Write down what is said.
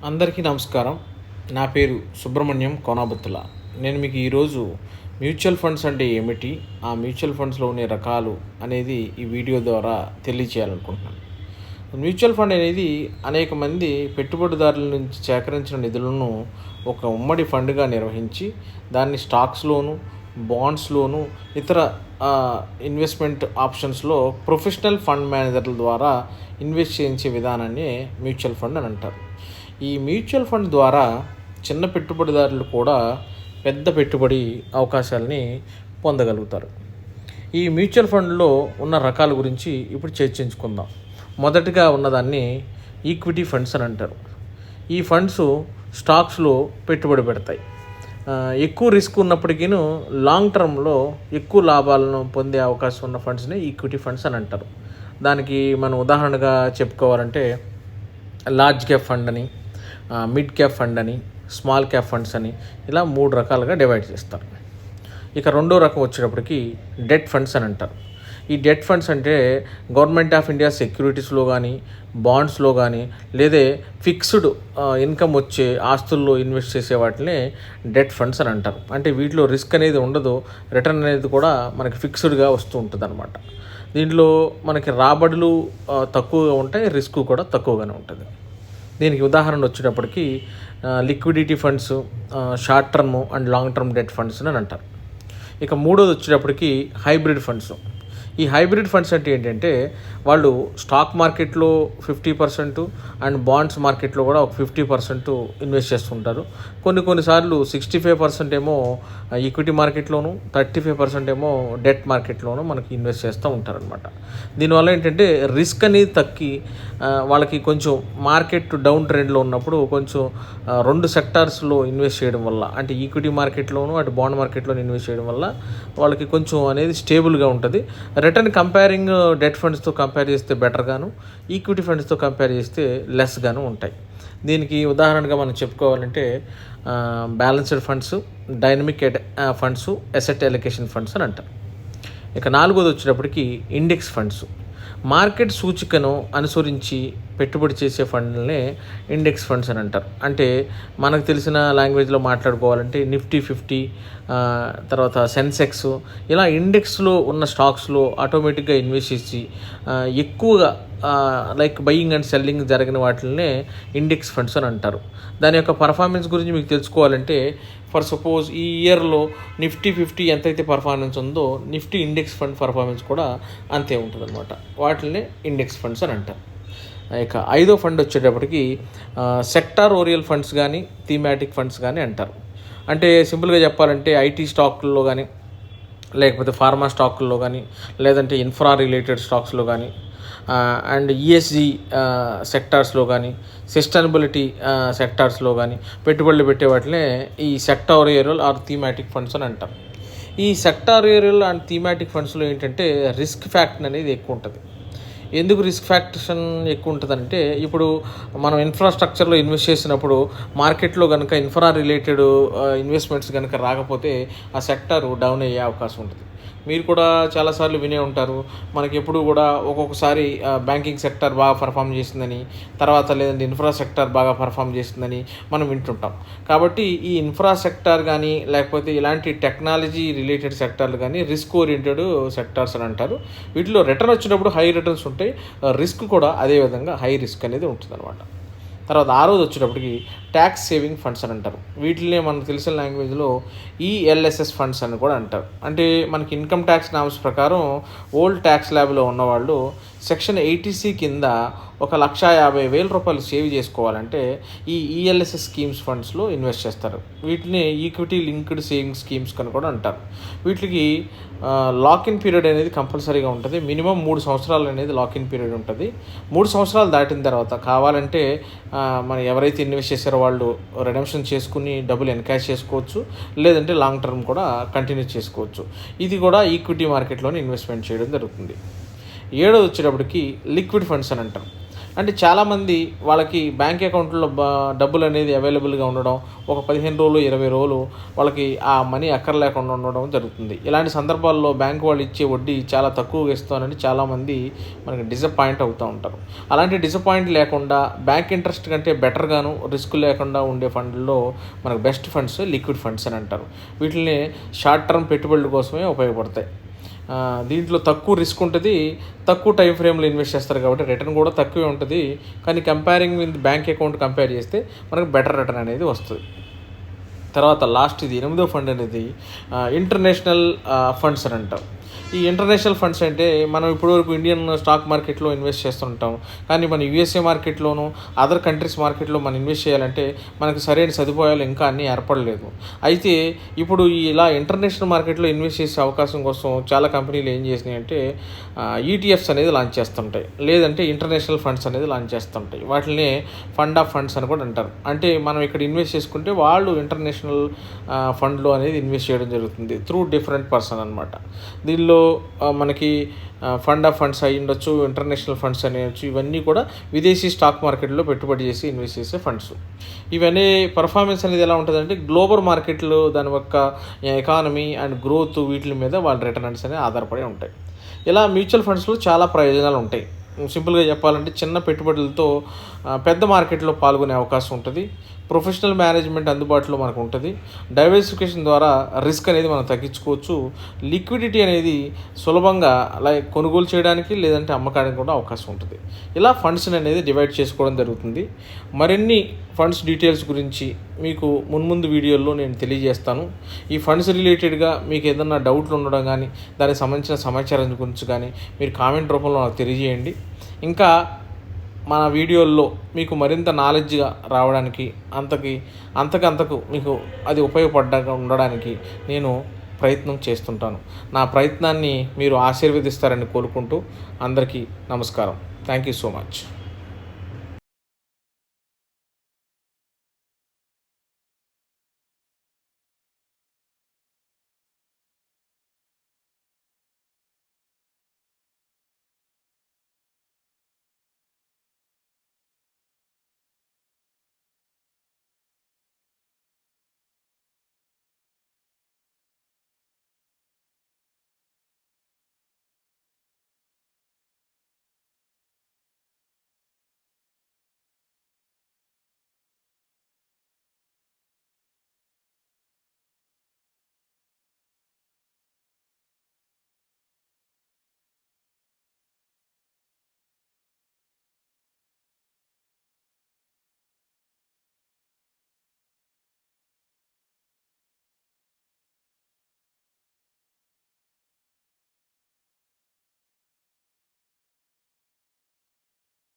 అందరికీ నమస్కారం. నా పేరు సుబ్రహ్మణ్యం కోనాబత్తుల. నేను మీకు ఈరోజు మ్యూచువల్ ఫండ్స్ అంటే ఏమిటి, ఆ మ్యూచువల్ ఫండ్స్లో ఉండే రకాలు అనేది ఈ వీడియో ద్వారా తెలియచేయాలనుకుంటున్నాను. మ్యూచువల్ ఫండ్ అనేది అనేక మంది పెట్టుబడిదారుల నుంచి సేకరించిన నిధులను ఒక ఉమ్మడి ఫండ్గా నిర్వహించి దాన్ని స్టాక్స్లోను, బాండ్స్లోను, ఇతర ఇన్వెస్ట్మెంట్ ఆప్షన్స్లో ప్రొఫెషనల్ ఫండ్ మేనేజర్ల ద్వారా ఇన్వెస్ట్ చేయించే విధానాన్ని మ్యూచువల్ ఫండ్ అని అంటారు. ఈ మ్యూచువల్ ఫండ్ ద్వారా చిన్న పెట్టుబడిదారులు కూడా పెద్ద పెట్టుబడి అవకాశాలని పొందగలుగుతారు. ఈ మ్యూచువల్ ఫండ్లో ఉన్న రకాల గురించి ఇప్పుడు చర్చించుకుందాం. మొదటగా ఉన్నదాన్ని ఈక్విటీ ఫండ్స్ అని అంటారు. ఈ ఫండ్స్ స్టాక్స్లో పెట్టుబడి పెడతాయి. ఎక్కువ రిస్క్ ఉన్నప్పటికీ లాంగ్ టర్మ్లో ఎక్కువ లాభాలను పొందే అవకాశం ఉన్న ఫండ్స్ని ఈక్విటీ ఫండ్స్ అని అంటారు. దానికి మనం ఉదాహరణగా చెప్పుకోవాలంటే లార్జ్ క్యాప్ ఫండ్ అని, మిడ్ క్యాప్ ఫండ్ అని, స్మాల్ క్యాప్ ఫండ్స్ అని ఇలా 3 రకాలుగా డివైడ్ చేస్తారు. ఇక రెండో రకం వచ్చేటప్పటికి డెట్ ఫండ్స్ అని అంటారు. ఈ డెట్ ఫండ్స్ అంటే గవర్నమెంట్ ఆఫ్ ఇండియా సెక్యూరిటీస్లో కానీ, బాండ్స్లో కానీ, లేదా ఫిక్స్డ్ ఇన్కమ్ వచ్చే ఆస్తుల్లో ఇన్వెస్ట్ చేసే వాటిని డెట్ ఫండ్స్ అని అంటారు. అంటే వీటిలో రిస్క్ అనేది ఉండదు, రిటర్న్ అనేది కూడా మనకి ఫిక్స్డ్గా వస్తూ ఉంటుంది అనమాట. దీంట్లో మనకి రాబడులు తక్కువగా ఉంటాయి, రిస్క్ కూడా తక్కువగానే ఉంటుంది. దీనికి ఉదాహరణ వచ్చేటప్పటికి liquidity funds, short term and long term debt funds అని అంటారు. ఇక మూడోది వచ్చేటప్పటికి హైబ్రిడ్ ఫండ్స్. ఈ హైబ్రిడ్ ఫండ్స్ అంటే ఏంటంటే వాళ్ళు స్టాక్ మార్కెట్లో 50% అండ్ బాండ్స్ మార్కెట్లో కూడా ఒక 50% ఇన్వెస్ట్ చేస్తుంటారు. కొన్నిసార్లు 65% ఏమో ఈక్విటీ మార్కెట్లోను, 35% ఏమో డెట్ మార్కెట్లోనూ మనకి ఇన్వెస్ట్ చేస్తూ ఉంటారనమాట. దీనివల్ల ఏంటంటే రిస్క్ అనేది తగ్గి వాళ్ళకి కొంచెం మార్కెట్ డౌన్ ట్రెండ్లో ఉన్నప్పుడు కొంచెం 2 సెక్టార్స్లో ఇన్వెస్ట్ చేయడం వల్ల, అంటే ఈక్విటీ మార్కెట్లోను అటు బాండ్ మార్కెట్లోను ఇన్వెస్ట్ చేయడం వల్ల వాళ్ళకి కొంచెం అనేది స్టేబుల్గా ఉంటుంది. రిటర్న్ కంపేరింగ్ డెట్ ఫండ్స్తో కంపేర్ చేస్తే బెటర్గాను, ఈక్విటీ ఫండ్స్తో కంపేర్ చేస్తే లెస్గాను ఉంటాయి. దీనికి ఉదాహరణగా మనం చెప్పుకోవాలంటే balanced funds, dynamic funds, asset allocation funds అని అంటారు. ఇక నాలుగోది వచ్చేటప్పటికి ఇండెక్స్ ఫండ్స్. మార్కెట్ సూచికను అనుసరించి పెట్టుబడి చేసే ఫండ్లనే ఇండెక్స్ ఫండ్స్ అని అంటారు. అంటే మనకు తెలిసిన లాంగ్వేజ్లో మాట్లాడుకోవాలంటే నిఫ్టీ 50, తర్వాత సెన్సెక్స్, ఇలా ఇండెక్స్లో ఉన్న స్టాక్స్లో ఆటోమేటిక్గా ఇన్వెస్ట్ చేసి ఎక్కువగా లైక్ బయింగ్ అండ్ సెల్లింగ్ జరిగిన వాటినే ఇండెక్స్ ఫండ్స్ అని అంటారు. దాని యొక్క పర్ఫార్మెన్స్ గురించి మీకు తెలుసుకోవాలంటే ఫర్ సపోజ్ ఈ ఇయర్లో నిఫ్టీ 50 ఎంతైతే పర్ఫార్మెన్స్ ఉందో నిఫ్టీ ఇండెక్స్ ఫండ్ పర్ఫార్మెన్స్ కూడా అంతే ఉంటుంది అనమాట. వాటినే ఇండెక్స్ ఫండ్స్ అని అంటారు. ఇక ఐదో ఫండ్ వచ్చేటప్పటికి సెక్టార్ ఓరియల్ ఫండ్స్ కానీ, థీమాటిక్ ఫండ్స్ కానీ అంటారు. అంటే సింపుల్గా చెప్పాలంటే ఐటీ స్టాక్ల్లో కానీ, లేకపోతే ఫార్మా స్టాకుల్లో కానీ, లేదంటే ఇన్ఫ్రా రిలేటెడ్ స్టాక్స్లో కానీ, అండ్ ఈఎస్జీ సెక్టార్స్లో కానీ, సస్టైనబిలిటీ సెక్టార్స్లో కానీ పెట్టుబడులు పెట్టే వాటినే ఈ సెక్టారియల్ ఆర్ థీమాటిక్ ఫండ్స్ అని అంటారు. ఈ సెక్టారియల్ అండ్ థీమాటిక్ ఫండ్స్లో ఏంటంటే రిస్క్ ఫ్యాక్టర్ అనేది ఎక్కువ ఉంటుంది. ఎందుకు రిస్క్ ఫ్యాక్టర్షన్ ఎక్కువ ఉంటుందంటే ఇప్పుడు మనం ఇన్ఫ్రాస్ట్రక్చర్లో ఇన్వెస్ట్ చేసినప్పుడు మార్కెట్లో కనుక ఇన్ఫ్రా రిలేటెడ్ ఇన్వెస్ట్మెంట్స్ కనుక రాకపోతే ఆ సెక్టార్ డౌన్ అయ్యే అవకాశం ఉంటుంది. మీరు కూడా చాలాసార్లు వినే ఉంటారు, మనకి ఎప్పుడు కూడా ఒక్కొక్కసారి బ్యాంకింగ్ సెక్టర్ బాగా పర్ఫామ్ చేసిందని, తర్వాత లేదంటే ఇన్ఫ్రా సెక్టర్ బాగా పర్ఫామ్ చేసిందని మనం వింటుంటాం. కాబట్టి ఈ ఇన్ఫ్రా సెక్టర్ కానీ లేకపోతే ఇలాంటి టెక్నాలజీ రిలేటెడ్ సెక్టార్లు కానీ రిస్క్ ఓరియంటెడ్ సెక్టార్స్ అని అంటారు. వీటిలో రిటర్న్ వచ్చినప్పుడు హై రిటర్న్స్ ఉంటాయి, రిస్క్ కూడా అదేవిధంగా హై రిస్క్ అనేది ఉంటుంది అనమాట. తర్వాత ఆరోది వచ్చేటప్పటికి ట్యాక్స్ సేవింగ్ ఫండ్స్ అని అంటారు. వీటినే మనకు తెలిసిన లాంగ్వేజ్లో ఈఎల్ఎస్ఎస్ ఫండ్స్ అని కూడా అంటారు. అంటే మనకి ఇన్కమ్ ట్యాక్స్ నామ్స్ ప్రకారం ఓల్డ్ ట్యాక్స్ ల్యాబ్లో ఉన్నవాళ్ళు సెక్షన్ 80C కింద 1,50,000 రూపాయలు సేవ్ చేసుకోవాలంటే ఈ ఈఎల్ఎస్ఎస్ స్కీమ్స్ ఫండ్స్లో ఇన్వెస్ట్ చేస్తారు. వీటిని ఈక్విటీ లింక్డ్ సేవింగ్ స్కీమ్స్ అని కూడా అంటారు. వీటికి లాక్-ఇన్ పీరియడ్ అనేది కంపల్సరీగా ఉంటుంది. మినిమం 3 సంవత్సరాలు అనేది లాక్-ఇన్ పీరియడ్ ఉంటుంది. 3 సంవత్సరాలు దాటిన తర్వాత కావాలంటే మనం ఎవరైతే ఇన్వెస్ట్ చేశారో వాళ్ళు రిడెంప్షన్ చేసుకుని డబ్బులు ఎన్కాష్ చేసుకోవచ్చు, లేదంటే లాంగ్ టర్మ్ కూడా కంటిన్యూ చేసుకోవచ్చు. ఇది కూడా ఈక్విటీ మార్కెట్లోనే ఇన్వెస్ట్మెంట్ చేయడం జరుగుతుంది. ఏడోది వచ్చేటప్పటికి లిక్విడ్ ఫండ్స్ అని అంటారు. అంటే చాలామంది వాళ్ళకి బ్యాంక్ అకౌంట్లో డబ్బులు అనేది అవైలబుల్గా ఉండడం, ఒక 15 రోజులు 20 రోజులు వాళ్ళకి ఆ మనీ అక్కర్లేకుండా ఉండడం జరుగుతుంది. ఇలాంటి సందర్భాల్లో బ్యాంకు వాళ్ళు ఇచ్చే వడ్డీ చాలా తక్కువగా ఇస్తానని చాలామంది మనకి డిసప్పాయింట్ అవుతూ ఉంటారు. అలాంటి డిసప్పాయింట్ లేకుండా బ్యాంక్ ఇంట్రెస్ట్ కంటే బెటర్గాను రిస్క్ లేకుండా ఉండే ఫండ్లో మనకు బెస్ట్ ఫండ్స్ లిక్విడ్ ఫండ్స్ అని అంటారు. వీటిని షార్ట్ టర్మ్ పెట్టుబడుల కోసమే ఉపయోగపడతాయి. దీంట్లో తక్కువ రిస్క్ ఉంటుంది, తక్కువ టైం ఫ్రేమ్లో ఇన్వెస్ట్ చేస్తారు కాబట్టి రిటర్న్ కూడా తక్కువే ఉంటుంది. కానీ comparing with bank account compare చేస్తే మనకు బెటర్ రిటర్న్ అనేది వస్తుంది. తర్వాత లాస్ట్ ఇది 8వ ఫండ్ అనేది ఇంటర్నేషనల్ ఫండ్స్ అని అంటాం. ఈ ఇంటర్నేషనల్ ఫండ్స్ అంటే మనం ఇప్పటివరకు ఇండియన్ స్టాక్ మార్కెట్లో ఇన్వెస్ట్ చేస్తుంటాం, కానీ మన యూఎస్ఏ మార్కెట్లోను అదర్ కంట్రీస్ మార్కెట్లో మనం ఇన్వెస్ట్ చేయాలంటే మనకు సరైన సదుపాయాలు ఇంకా అన్నీ ఏర్పడలేదు. అయితే ఇప్పుడు ఇలా ఇంటర్నేషనల్ మార్కెట్లో ఇన్వెస్ట్ చేసే అవకాశం కోసం చాలా కంపెనీలు ఏం చేసినాయి అంటే ఈటీఎఫ్స్ అనేది లాంచ్ చేస్తుంటాయి, లేదంటే ఇంటర్నేషనల్ ఫండ్స్ అనేది లాంచ్ చేస్తుంటాయి. వాటిని ఫండ్ ఆఫ్ ఫండ్స్ అని కూడా అంటారు. అంటే మనం ఇక్కడ ఇన్వెస్ట్ చేసుకుంటే వాళ్ళు ఇంటర్నేషనల్ ఫండ్లో అనేది ఇన్వెస్ట్ చేయడం జరుగుతుంది త్రూ డిఫరెంట్ పర్సన్ అనమాట. దీనిలో మనకి ఫండ్ ఆఫ్ ఫండ్స్ అయ్యి ఉండొచ్చు, ఇంటర్నేషనల్ ఫండ్స్ అనేవచ్చు. ఇవన్నీ కూడా విదేశీ స్టాక్ మార్కెట్లో పెట్టుబడి చేసి ఇన్వెస్ట్ చేసే ఫండ్స్. ఇవన్నీ పర్ఫార్మెన్స్ అనేది ఎలా ఉంటుందంటే గ్లోబల్ మార్కెట్లో దాని యొక్క ఎకానమీ అండ్ గ్రోత్ వీటి మీద వాళ్ళ రిటర్న్స్ అనేవి ఆధారపడి ఉంటాయి. ఇలా మ్యూచువల్ ఫండ్స్లో చాలా ప్రయోజనాలు ఉంటాయి. సింపుల్గా చెప్పాలంటే చిన్న పెట్టుబడులతో పెద్ద మార్కెట్లో పాల్గొనే అవకాశం ఉంటుంది. ప్రొఫెషనల్ మేనేజ్మెంట్ అందుబాటులో మనకు ఉంటుంది. డైవర్సిఫికేషన్ ద్వారా రిస్క్ అనేది మనం తగ్గించుకోవచ్చు. లిక్విడిటీ అనేది సులభంగా కొనుగోలు చేయడానికి లేదంటే అమ్మకానికి కూడా అవకాశం ఉంటుంది. ఇలా ఫండ్స్ని అనేది డివైడ్ చేసుకోవడం జరుగుతుంది. మరిన్ని ఫండ్స్ డీటెయిల్స్ గురించి మీకు మున్ముందు వీడియోల్లో నేను తెలియజేస్తాను. ఈ ఫండ్స్ రిలేటెడ్గా మీకు ఏదన్నా డౌట్లు ఉండడం కానీ దానికి సంబంధించిన సమాచారం గురించి కానీ మీరు కామెంట్ రూపంలో నాకు తెలియజేయండి. ఇంకా మన వీడియోల్లో మీకు మరింత నాలెడ్జ్గా రావడానికి అంతకంతకు మీకు అది ఉపయోగపడ్డాగా ఉండడానికి నేను ప్రయత్నం చేస్తుంటాను. నా ప్రయత్నాన్ని మీరు ఆశీర్వదిస్తారని కోరుకుంటూ అందరికీ నమస్కారం. Thank you so much.